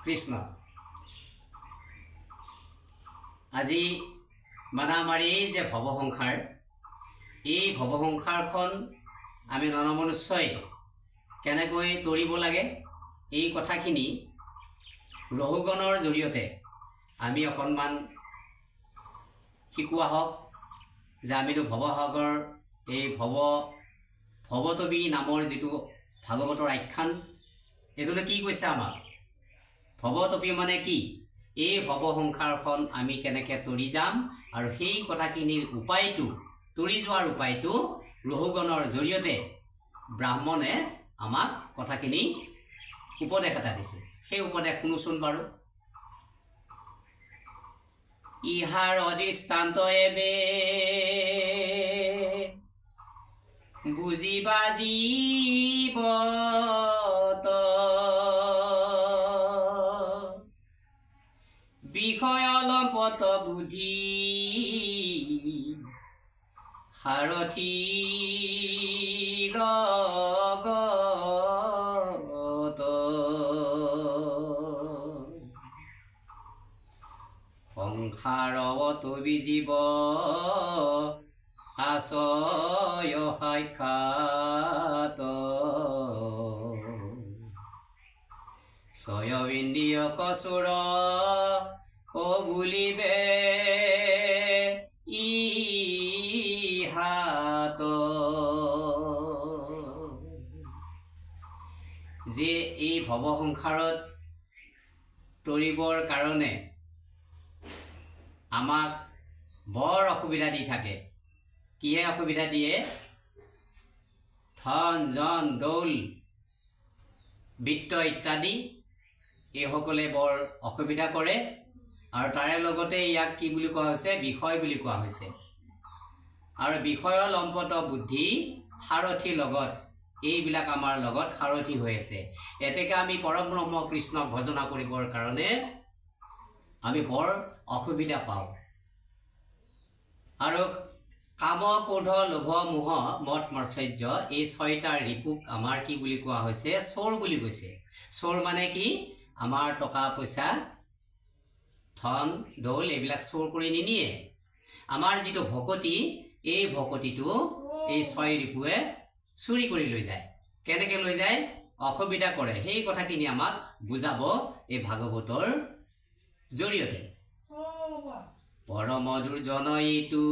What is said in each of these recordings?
কৃষ্ণ। আজি মানে আমাৰ এই যে ভৱসংসাৰ, এই ভৱসংসাৰখন আমি নৰমনুষ্যই কেনেকৈ তৰিব লাগে, এই কথাখিনি ৰহুগণৰ জৰিয়তে আমি অকণমান শিকোৱা হওক। যে আমিতো ভৱসাগৰ, এই ভৱতবী নামৰ যিটো ভাগৱতৰ আখ্যান, এইটোতো কি কৈছে আমাক? ভৱতপী মানে কি? এই ভৱসংসাৰখন আমি কেনেকৈ তৰি যাম, আৰু সেই কথাখিনিৰ উপায়টো, তৰি যোৱাৰ উপায়টো ৰহুগণৰ জৰিয়তে ব্ৰাহ্মণে আমাক কথাখিনি উপদেশ এটা দিছে। সেই উপদেশ শুনোচোন বাৰু। ইহাৰ অদৃষ্টান্ত এবে বুজিবা জীৱত, বিষয় অলম্পত বুদ্ধি সাৰথি লগত, সংসাৰৱতবী জীৱ আশ্ৰয় সাক্ষাৎ, স্বয়মিন্দ্ৰিয় কচুৰ ও বুলিবে ইহাত। যে এই ভৱসংসাৰত তৰিবৰ কাৰণে আমাক বৰ অসুবিধা দি থাকে। কিহে অসুবিধা দিয়ে? ধন জন দৌল বিত্ত ইত্যাদি এইসকলে বৰ অসুবিধা কৰে। আৰু তাৰে লগতে ইয়াক কি বুলি কোৱা হৈছে? বিষয় বুলি কোৱা হৈছে। আৰু বিষয়ৰ লম্পট বুদ্ধি সাৰথি লগত, এইবিলাক আমাৰ লগত সাৰথি হৈ আছে। এতেকে আমি পৰম ব্ৰহ্ম কৃষ্ণক ভজনা কৰিবৰ কাৰণে আমি বৰ অসুবিধা পাওঁ। আৰু কাম ক্ৰোধ লোভ মোহ মদ মাৎসৰ্য, এই ছয়টা ৰিপুক আমাৰ কি বুলি কোৱা হৈছে? চোৰ বুলি কৈছে। চোৰ মানে কি? আমাৰ টকা পইচা ধন দৌল এইবিলাক চোৰ কৰি নিনিয়ে। আমাৰ যিটো ভকতি, এই ভকতিটো এই ছয় ৰিপুৱে চুৰি কৰি লৈ যায়। কেনেকৈ লৈ যায়? অসুবিধা কৰে। সেই কথাখিনি আমাক বুজাব এই ভাগৱতৰ জৰিয়তে। পৰম দুৰ্জন ইটো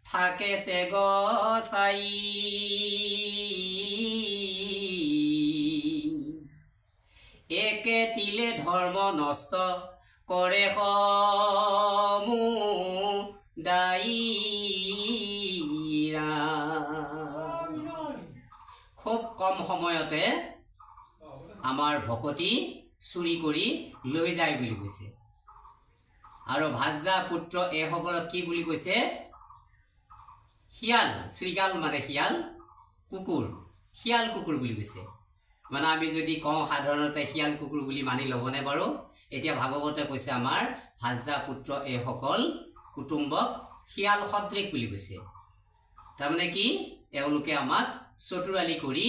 থাকেছে গছাই, একে তিলে ধৰ্ম নষ্ট কৰে সমুদায়ীৰা। খুব কম সময়তে আমাৰ ভকতি চুৰি কৰি লৈ যায় বুলি কৈছে। আৰু ভাজা পুত্ৰ এইসকলক কি বুলি কৈছে? শিয়াল। শৃগাল মানে শিয়াল, কুকুৰ, শিয়াল কুকুৰ বুলি কৈছে। মানে আমি যদি কওঁ সাধাৰণতে শিয়াল কুকুৰ বুলি মানি ল'বনে বাৰু? এতিয়া ভাগৱতে কৈছে আমাৰ ভাজা পুত্ৰ এইসকল কুটুম্বক শিয়াল সদৃশ বুলি কৈছে। তাৰমানে কি? এওঁলোকে আমাক চতুৰালি কৰি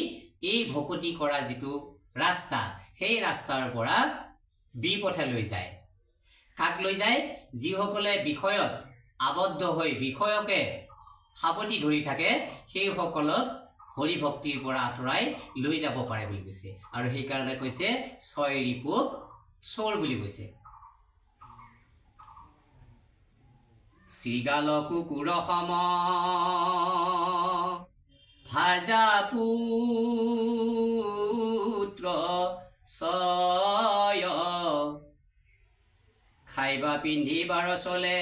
এই ভকতি কৰা যিটো ৰাস্তা, সেই ৰাস্তাৰ পৰা বিপথে লৈ যায়। কাক লৈ যায়? যিসকলে বিষয়ত আবদ্ধ হৈ বিষয়কে সাৱটি ধৰি থাকে, সেইসকলক হৰি ভক্তিৰ পৰা আঁতৰাই লৈ যাব পাৰে বুলি কৈছে। আৰু সেইকাৰণে কৈছে ছয় ৰিপুক চোৰ বুলি কৈছে। শৃগাল কুকুৰ সম ভাজা পুত্ৰ ছয়, খাইবা পিন্ধিবাৰ চলে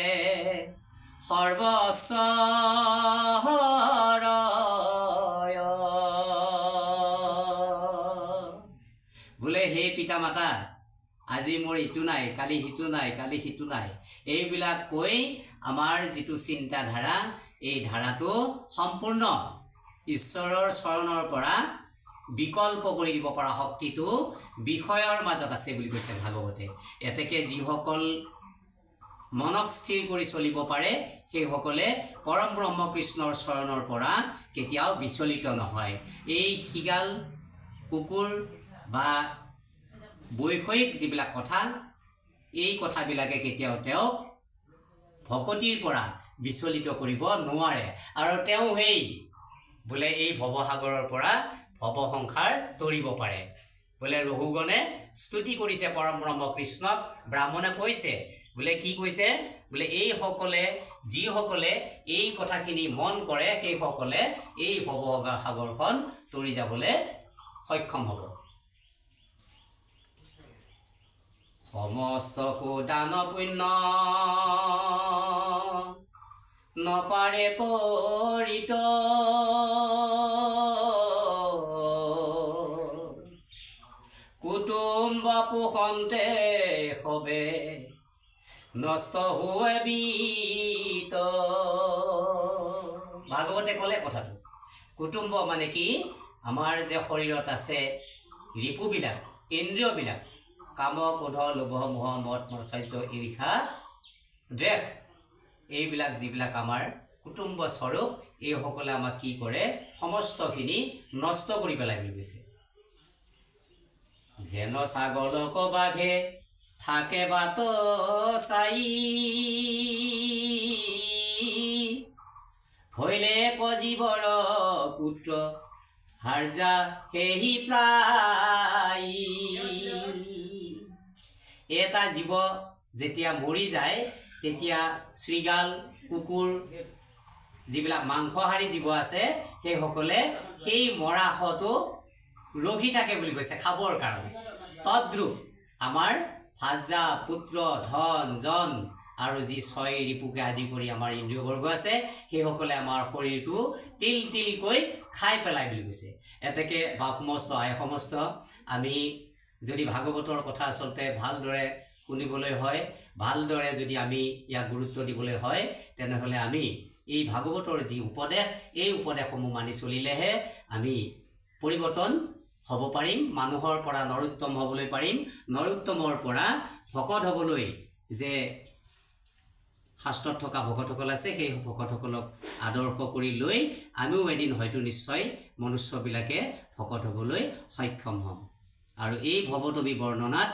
সৰ্বস্ব বোলে হে পিতা মাতা, আজি মোৰ ইটো নাই, কালি সিটো নাই, কালি সিটো নাই, এইবিলাক কৈ আমাৰ যিটো চিন্তাধাৰা, এই ধাৰাটো সম্পূৰ্ণ ঈশ্বৰৰ চৰণৰ পৰা বিকল্প কৰি দিব পৰা শক্তিটো বিষয়ৰ মাজত আছে বুলি কৈছে ভাগৱতে। এতেকে যিসকল মনক স্থিৰ কৰি চলিব পাৰে, সেইসকলে পৰম ব্ৰহ্ম কৃষ্ণৰ চৰণৰ পৰা কেতিয়াও বিচলিত নহয়। এই শিগাল কুকুৰ বা বৈষয়িক যিবিলাক কথা, এই কথাবিলাকে কেতিয়াও তেওঁক ভকতিৰ পৰা বিচলিত কৰিব নোৱাৰে। আৰু তেওঁ সেই বোলে এই ভৱসাগৰৰ পৰা ভৱ সংসাৰ তৰিব পাৰে। বোলে ৰহুগণে স্তুতি কৰিছে পৰম ব্ৰহ্ম কৃষ্ণক। ব্ৰাহ্মণে কৈছে, বোলে কি কৈছে, বোলে এইসকলে যিসকলে এই কথাখিনি মন কৰে সেইসকলে এই ভৱসাগৰখন তৰি যাবলৈ সক্ষম হ'ব। সমস্তকো দান পুণ্য নপাৰে কৰিত, কুটুম্ব পোষণতে সবে নষ্ট হৈ বিত। ভাগৱতে ক'লে কথাটো। কুটুম্ব মানে কি, আমাৰ যে শৰীৰত আছে ৰিপুবিলাক, ইন্দ্ৰিয়বিলাক, কাম ক্ৰোধ লোভ মোহ মদ মৎসৰ্য ঈৰ্ষা দ্বেষ, এইবিলাক যিবিলাক আমাৰ কুটুম্ব স্বৰূপ, এইসকলে আমাক কি কৰে, সমস্তখিনি নষ্ট কৰি পেলাই বুলি কৈছে। যেন ছাগলক বাঘে থাকে বাট চাই, ভৈলে কজীৱৰ পুত্ৰ হাৰ্যা সেহি প্ৰায়। এটা জীৱ যেতিয়া মৰি যায়, তেতিয়া শৃগাল, কুকুৰ, যিবিলাক মাংসহাৰী জীৱ আছে, সেইসকলে সেই মৰা শটো ৰখি থাকে বুলি কৈছে খাবৰ কাৰণে। তদ্ৰূপ আমাৰ ভাজা পুত্ৰ ধন জন আৰু যি ছয় ৰিপুকে আদি কৰি আমাৰ ইন্দ্ৰিয়বৰ্গ আছে, সেইসকলে আমাৰ শৰীৰটো তিল তিলকৈ খাই পেলাই বুলি কৈছে। এতেকে বাপ সমস্ত আই সমস্ত, আমি যদি ভাগৱতৰ কথা আচলতে ভালদৰে শুনিবলৈ হয়, ভালদৰে যদি আমি ইয়াক গুৰুত্ব দিবলৈ হয়, তেনেহ'লে আমি এই ভাগৱতৰ যি উপদেশ, এই উপদেশসমূহ মানি চলিলেহে আমি পৰিৱৰ্তন হ'ব পাৰিম। মানুহৰ পৰা নৰোত্তম হ'বলৈ পাৰিম। নৰোত্তমৰ পৰা ভকত হ'বলৈ যে শাস্ত্ৰত থকা ভকতসকল আছে, সেই ভকতসকলক আদৰ্শ কৰি লৈ আমিও এদিন হয়তো নিশ্চয় মনুষ্যবিলাকে ভকত হ'বলৈ সক্ষম হ'ম। আৰু এই ভৱতমী বৰ্ণনাত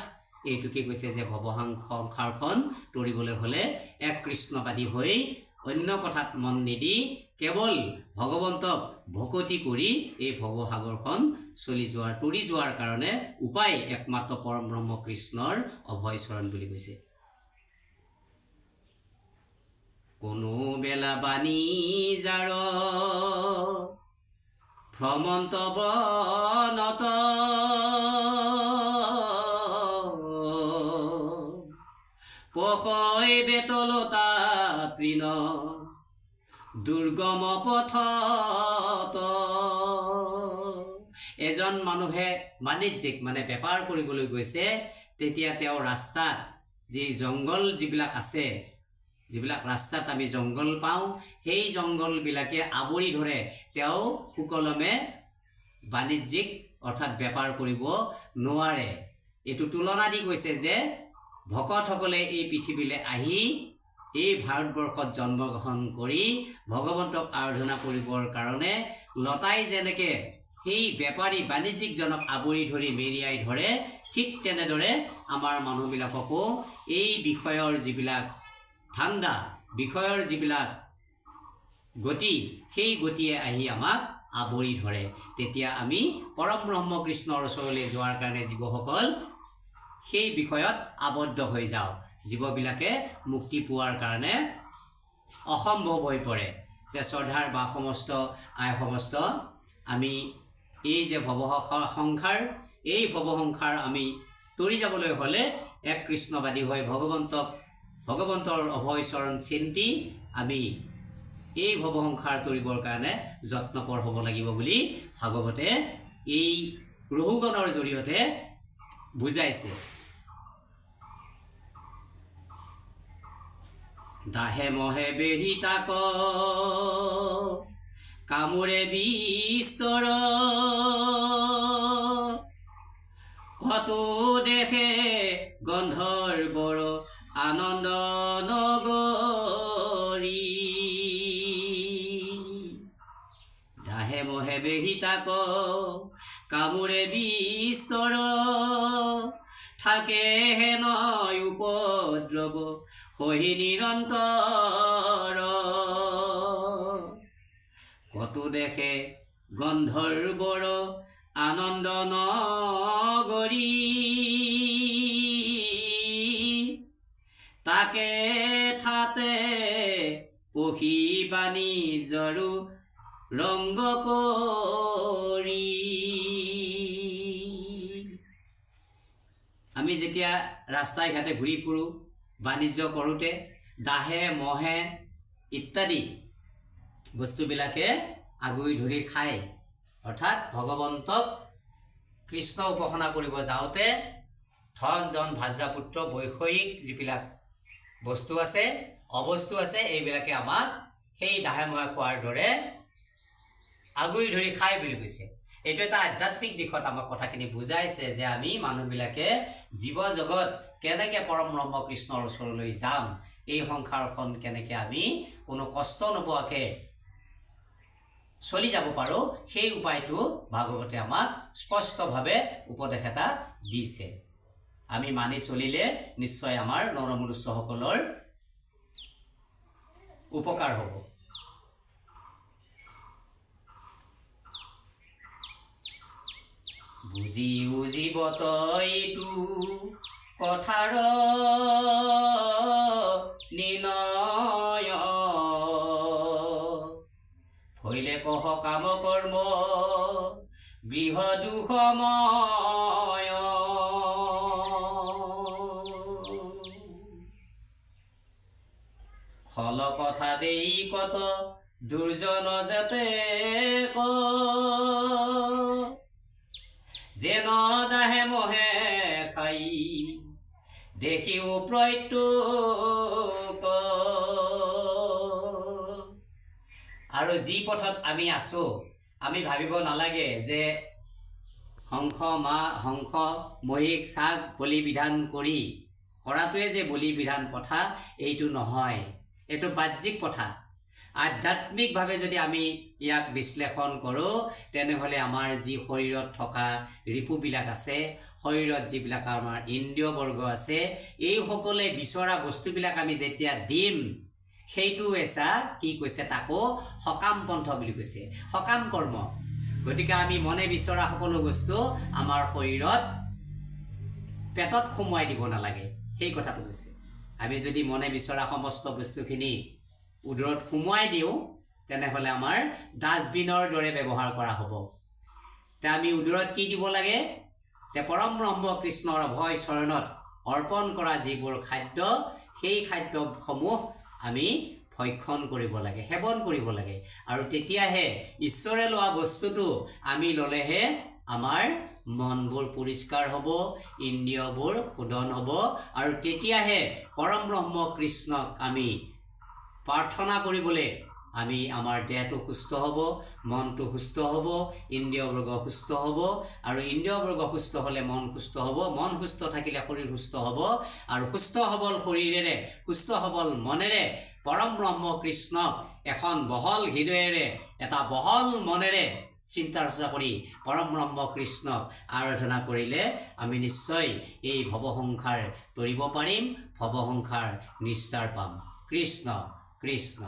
এইটোকে কৈছে যে ভৱসংসাৰখন তৰিবলৈ হ'লে এক কৃষ্ণবাদী হৈ অন্য কথাত মন নিদি কেৱল ভগৱন্তক ভকতি কৰি এই ভৱসাগৰখন তৰি যোৱাৰ কাৰণে উপায় একমাত্ৰ পৰম ব্ৰহ্ম কৃষ্ণৰ অভয়চৰণ বুলি কৈছে। কোনো বেলা বাণী যাৰ ভ্ৰমন্ত বনত, পশয় বেতলতা তৃণ দুৰ্গম পথত। এজন মানুহে বাণিজ্যিক মানে বেপাৰ কৰিবলৈ গৈছে, তেতিয়া তেওঁ ৰাস্তাত যি জংঘল যিবিলাক আছে, যিবিলাক ৰাস্তাত আমি জংঘল পাওঁ, সেই জংঘলবিলাকে আৱৰি ধৰে। তেওঁ সুকলমে বাণিজ্যিক অৰ্থাৎ বেপাৰ কৰিব নোৱাৰে। এইটো তুলনা দি কৈছে যে ভকতসকলে এই পৃথিৱীলৈ আহি এই ভাৰতবৰ্ষত জন্মগ্ৰহণ কৰি ভগৱন্তক আৰাধনা কৰিবৰ কাৰণে লতাই যেনেকৈ সেই বেপাৰী বাণিজ্যিকজনক আৱৰি ধৰি মেৰিয়াই ধৰে, ঠিক তেনেদৰে আমাৰ মানুহবিলাককো এই বিষয়ৰ যিবিলাক ঠাণ্ডা, বিষয়ৰ যিবিলাক গতি, সেই গতিয়ে আহি আমাক আৱৰি ধৰে। তেতিয়া আমি পৰম ব্ৰহ্ম কৃষ্ণৰ ওচৰলৈ যোৱাৰ কাৰণে জীৱসকল সেই বিষয়ত আবদ্ধ হৈ যাওঁ। জীৱবিলাকে মুক্তি পোৱাৰ কাৰণে অসম্ভৱ হৈ পৰে। যে শ্ৰদ্ধাৰ বা সমস্ত আই সমস্ত, আমি এই যে ভৱসংসাৰ, এই ভৱসংসাৰ আমি তৰি যাবলৈ হ'লে এক কৃষ্ণবাদী হৈ ভগৱন্তৰ অভয়চৰণ চিন্তি আমি এই ভৱসংসাৰ তৰিবৰ কাৰণে যত্নপৰ হ'ব লাগিব বুলি ভাগৱতে এই ৰহুগণৰ জৰিয়তে বুজাইছে। দাহে মহে বেঢ়ি তাক কামোৰে বিস্তৰ, কত দেখে গন্ধৰ্বৰ আনন্দ নগৰী। দাহে মহে বেঢ়ি তাক কামোৰে বিস্তৰ, থাকে হেন উপদ্ৰৱ সহি নিৰন্তৰ কতো দেখে গন্ধৰ্বৰ আনন্দ নগৰী তাকে ঠাতে পখী বাণিজ্যৰো ৰংগ কৰি আমি যেতিয়া ৰাস্তাই ঘাটে ঘূৰি ফুৰোঁ বাণিজ্য কৰোঁতে দাহে মহে ইত্যাদি বস্তুবিলাকে আগুৰি ধৰি খায় অৰ্থাৎ ভগৱন্তক কৃষ্ণ উপাসনা কৰিব যাওঁতে ধন জন ভাৰ্যাপুত্ৰ বৈষয়িক যিবিলাক বস্তু আছে অবস্তু আছে এইবিলাকে আমাক সেই দাহে মহে খোৱাৰ দৰে আগুৰি ধৰি খায় বুলি কৈছে। এইটো এটা আধ্যাত্মিক দিশত আমাক কথাখিনি বুজাইছে যে আমি মানুহবিলাকে জীৱ জগত কেনেকৈ পৰম ব্ৰহ্ম কৃষ্ণৰ ওচৰলৈ যাম, এই সংসাৰখন কেনেকৈ আমি কোনো কষ্ট নোপোৱাকৈ চলি যাব পাৰোঁ সেই উপায়টো ভাগৱতে আমাক স্পষ্টভাৱে উপদেশ এটা দিছে। আমি মানি চলিলে নিশ্চয় আমাৰ নৰমনুষ্যসকলৰ উপকাৰ হ'ব। বুজি বুজিব তইটো কথাৰ নিৰ্ণয় ভৈলে কহ কাম কৰ্ম গৃহ দুখময় খল কথা দেই কত দুৰ্জন যাতে যেন দাহে মহে খাই দেখিও প্ৰত্যুক আৰু যি পথত আমি আছোঁ আমি ভাবিব নালাগে যে হংস মহিক চাক বলি বিধান কৰি কৰাটোৱে যে বলি বিধান প্ৰথা এইটো নহয়, এইটো বাহ্যিক প্ৰথা। আধ্যাত্মিকভাৱে যদি আমি ইয়াক বিশ্লেষণ কৰোঁ তেনেহ'লে আমাৰ যি শৰীৰত থকা ৰিপুবিলাক আছে, শৰীৰত যিবিলাক আমাৰ ইন্দ্ৰিয় বৰ্গ আছে, এই সকলে বিচৰা বস্তুবিলাক আমি যেতিয়া দিম সেইটো এচা কি কৈছে তাকো সকাম পন্থ বুলি কৈছে, সকাম কৰ্ম। গতিকে আমি মনে বিচৰা সকলো বস্তু আমাৰ শৰীৰত পেটত সোমোৱাই দিব নালাগে, সেই কথাটো কৈছে। আমি যদি মনে বিচৰা সমস্ত বস্তুখিনি উদৰত সোমোৱাই দিওঁ তেনেহ'লে আমাৰ ডাষ্টবিনৰ দৰে ব্যৱহাৰ কৰা হ'ব। তে আমি উদৰত কি দিব লাগে? তে পৰম ব্ৰহ্ম কৃষ্ণৰ অভয় চৰণত অৰ্পণ কৰা যিবোৰ খাদ্য সেই খাদ্যসমূহ আমি ভক্ষণ কৰিব লাগে, সেৱন কৰিব লাগে। আৰু তেতিয়াহে ঈশ্বৰে লোৱা বস্তুটো আমি ল'লেহে আমাৰ মনবোৰ পৰিষ্কাৰ হ'ব, ইন্দ্ৰিয়বোৰ শোধন হ'ব, আৰু তেতিয়াহে পৰম ব্ৰহ্ম কৃষ্ণক আমি প্ৰাৰ্থনা কৰিবলৈ আমাৰ দেহটো সুস্থ হ'ব, মনটো সুস্থ হ'ব, ইন্দ্ৰিয়বৰ্গ সুস্থ হ'ব, আৰু ইন্দ্ৰিয়বৰ্গ সুস্থ হ'লে মন সুস্থ হ'ব, মন সুস্থ থাকিলে শৰীৰ সুস্থ হ'ব, আৰু সুস্থ সবল শৰীৰেৰে সুস্থ সবল মনেৰে পৰম ব্ৰহ্ম কৃষ্ণক এখন বহল হৃদয়েৰে এটা বহল মনেৰে চিন্তা চৰ্চা কৰি পৰম ব্ৰহ্ম কৃষ্ণক আৰাধনা কৰিলে আমি নিশ্চয় এই ভৱসংসাৰ তৰিব পাৰিম, ভৱসংসাৰ নিস্তাৰ পাম। কৃষ্ণ কৃষ্ণ।